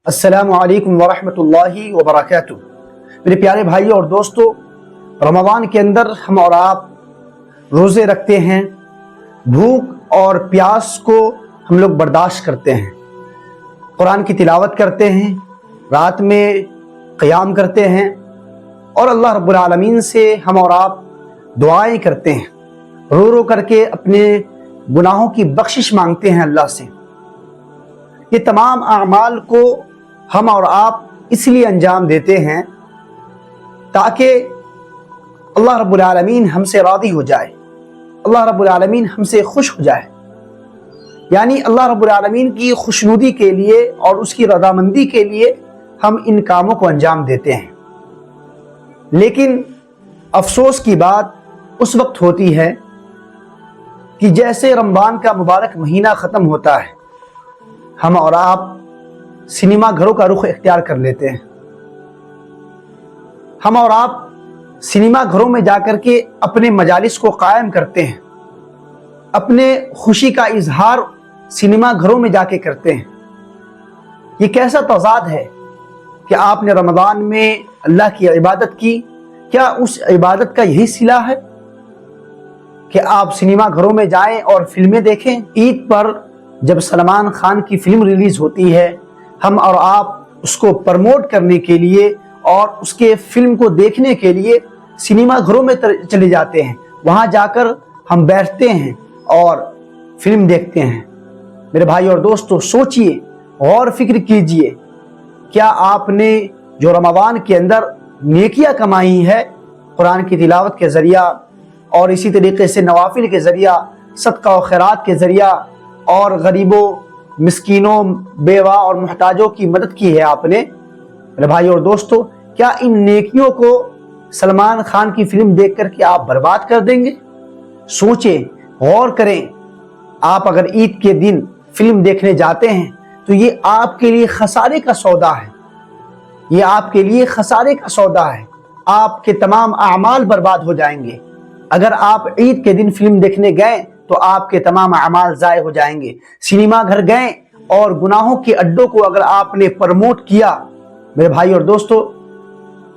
السلام علیکم ورحمۃ اللہ وبرکاتہ۔ میرے پیارے بھائیوں اور دوستوں، رمضان کے اندر ہم اور آپ روزے رکھتے ہیں، بھوک اور پیاس کو ہم لوگ برداشت کرتے ہیں، قرآن کی تلاوت کرتے ہیں، رات میں قیام کرتے ہیں اور اللہ رب العالمین سے ہم اور آپ دعائیں کرتے ہیں، رو رو کر کے اپنے گناہوں کی بخشش مانگتے ہیں اللہ سے۔ یہ تمام اعمال کو ہم اور آپ اس لیے انجام دیتے ہیں تاکہ اللہ رب العالمین ہم سے راضی ہو جائے، اللہ رب العالمین ہم سے خوش ہو جائے، یعنی اللہ رب العالمین کی خوشنودی کے لیے اور اس کی رضامندی کے لیے ہم ان کاموں کو انجام دیتے ہیں۔ لیکن افسوس کی بات اس وقت ہوتی ہے کہ جیسے رمضان کا مبارک مہینہ ختم ہوتا ہے، ہم اور آپ سنیما گھروں کا رخ اختیار کر لیتے ہیں۔ ہم اور آپ سنیما گھروں میں جا کر کے اپنے مجالس کو قائم کرتے ہیں، اپنے خوشی کا اظہار سنیما گھروں میں جا کے کرتے ہیں۔ یہ کیسا تضاد ہے کہ آپ نے رمضان میں اللہ کی عبادت کی، کیا اس عبادت کا یہی صلہ ہے کہ آپ سنیما گھروں میں جائیں اور فلمیں دیکھیں؟ عید پر جب سلمان خان کی فلم ریلیز ہوتی ہے، ہم اور آپ اس کو پروموٹ کرنے کے لیے اور اس کے فلم کو دیکھنے کے لیے سنیما گھروں میں چلے جاتے ہیں، وہاں جا کر ہم بیٹھتے ہیں اور فلم دیکھتے ہیں۔ میرے بھائی اور دوستو، سوچئے، غور فکر کیجئے، کیا آپ نے جو رمضان کے اندر نیکیاں کمائی ہے قرآن کی تلاوت کے ذریعہ اور اسی طریقے سے نوافل کے ذریعہ، صدقہ و خیرات کے ذریعہ اور غریبوں، مسکینوں، بیوہ اور محتاجوں کی مدد کی ہے آپ نے؟ میرے بھائی اور دوستو، کیا ان نیکیوں کو سلمان خان کی فلم دیکھ کر کے آپ برباد کر دیں گے؟ سوچیں، غور کریں۔ آپ اگر عید کے دن فلم دیکھنے جاتے ہیں تو یہ آپ کے لیے خسارے کا سودا ہے، یہ آپ کے لیے خسارے کا سودا ہے، آپ کے تمام اعمال برباد ہو جائیں گے۔ اگر آپ عید کے دن فلم دیکھنے گئے تو آپ کے تمام اعمال ضائع ہو جائیں گے۔ سنیما گھر گئے اور گناہوں کے اڈوں کو اگر آپ نے پروموٹ کیا، میرے بھائی اور دوستو،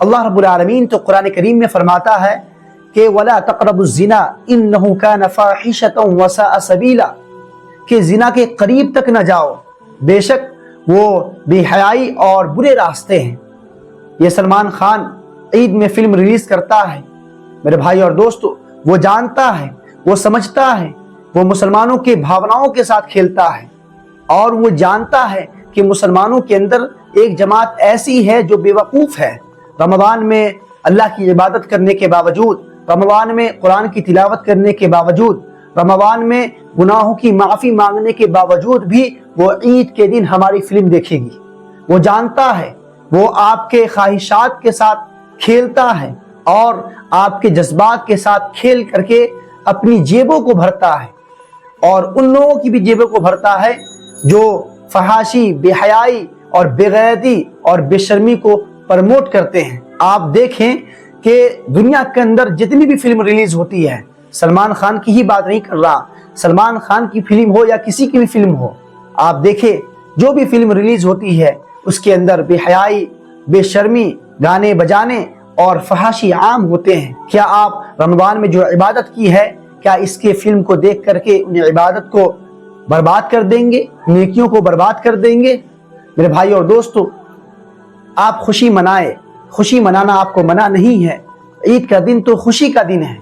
اللہ رب العالمین تو قرآن کریم میں فرماتا ہے کہ وَلَا تَقْرَبُوا الزِّنَا إِنَّهُ كَانَ فَاحِشَةً وَسَاءَ سَبِيلًا، کہ زنا کے قریب تک نہ جاؤ، بے شک وہ بے حیائی اور برے راستے ہیں۔ یہ سلمان خان عید میں فلم ریلیز کرتا ہے، میرے بھائی اور دوستو، وہ جانتا ہے، وہ سمجھتا ہے، وہ مسلمانوں کے بھاوناؤں کے ساتھ کھیلتا ہے، اور وہ جانتا ہے کہ مسلمانوں کے اندر ایک جماعت ایسی ہے جو بے وقوف ہے۔ رمضان میں اللہ کی عبادت کرنے کے باوجود، رمضان میں قرآن کی تلاوت کرنے کے باوجود، رمضان میں گناہوں کی معافی مانگنے کے باوجود بھی وہ عید کے دن ہماری فلم دیکھے گی۔ وہ جانتا ہے، وہ آپ کے خواہشات کے ساتھ کھیلتا ہے اور آپ کے جذبات کے ساتھ کھیل کر کے اپنی جیبوں کو بھرتا ہے، اور ان لوگوں کی بھی جیبوں کو بھرتا ہے جو فحاشی، بے حیائی اور بے غیرتی اور بے شرمی کو پروموٹ کرتے ہیں۔ آپ دیکھیں کہ دنیا کے اندر جتنی بھی فلم ریلیز ہوتی ہے، سلمان خان کی ہی بات نہیں کر رہا، سلمان خان کی فلم ہو یا کسی کی بھی فلم ہو، آپ دیکھیں جو بھی فلم ریلیز ہوتی ہے اس کے اندر بے حیائی، بے شرمی، گانے بجانے اور فحاشی عام ہوتے ہیں۔ کیا آپ رمضان میں جو عبادت کی ہے، کیا اس کے فلم کو دیکھ کر کے ان عبادت کو برباد کر دیں گے، نیکیوں کو برباد کر دیں گے؟ میرے بھائی اور دوستو، آپ خوشی منائے، خوشی منانا آپ کو منع نہیں ہے، عید کا دن تو خوشی کا دن ہے،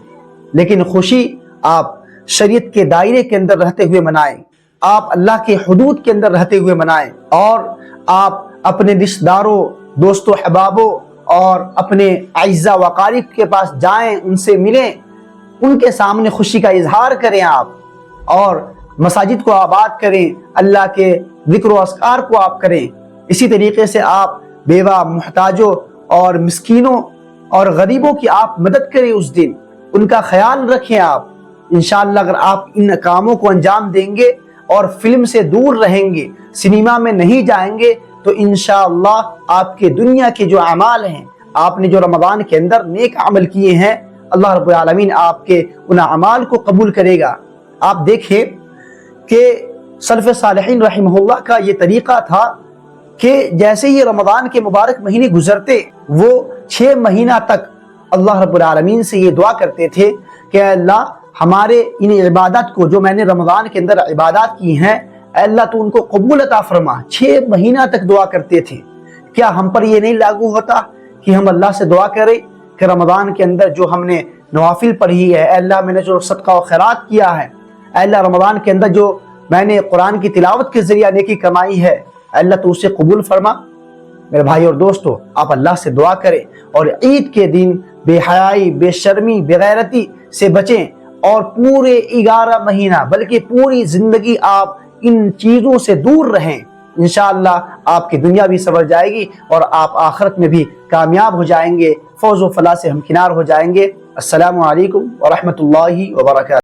لیکن خوشی آپ شریعت کے دائرے کے اندر رہتے ہوئے منائیں، آپ اللہ کے حدود کے اندر رہتے ہوئے منائیں، اور آپ اپنے رشتہ داروں، دوستوں، احبابوں اور اپنے اعزاء و اقارب کے پاس جائیں، ان سے ملیں، ان کے سامنے خوشی کا اظہار کریں آپ، اور مساجد کو آباد کریں، اللہ کے ذکر و اذکار کو آپ کریں۔ اسی طریقے سے آپ بیوہ، محتاجوں اور مسکینوں اور غریبوں کی آپ مدد کریں، اس دن ان کا خیال رکھیں آپ۔ انشاءاللہ اگر آپ ان کاموں کو انجام دیں گے اور فلم سے دور رہیں گے، سنیما میں نہیں جائیں گے، تو انشاءاللہ آپ کے دنیا کے جو اعمال ہیں، آپ نے جو رمضان کے اندر نیک عمل کیے ہیں، اللہ رب العالمین آپ کے ان اعمال کو قبول کرے گا۔ آپ دیکھیں کہ سلف صالحین رحمہ اللہ کا یہ طریقہ تھا کہ جیسے یہ رمضان کے مبارک مہینے گزرتے وہ 6 مہینہ تک اللہ رب العالمین سے یہ دعا کرتے تھے کہ اے اللہ ہمارے ان عبادات کو جو میں نے رمضان کے اندر عبادات کی ہیں اے اللہ تو ان کو قبول عطا فرما. 6 مہینہ تک دعا کرتے تھے. کیا ہم پر یہ نہیں لاگو ہوتا کہ ہم اللہ سے دعا کریں کہ رمضان کے اندر جو ہم نے نوافل پڑھی ہے، اے اللہ میں نے جو صدقہ و خیرات کیا ہے، اے اللہ رمضان کے اندر جو میں نے قرآن کی تلاوت کے ذریعہ نیکی کمائی ہے، اے اللہ تو اسے قبول فرما. میرے بھائی اور دوستو، آپ اللہ سے دعا کریں اور عید کے دن بے حیائی، بے شرمی، بے غیرتی سے بچیں اور پورے 11 مہینہ بلکہ پوری زندگی آپ ان چیزوں سے دور رہیں. انشاءاللہ آپ کی دنیا بھی سنور جائے گی اور آپ آخرت میں بھی کامیاب ہو جائیں گے، فوز و فلاح سے ہمکنار ہو جائیں گے. السلام علیکم ورحمۃ اللہ وبرکاتہ.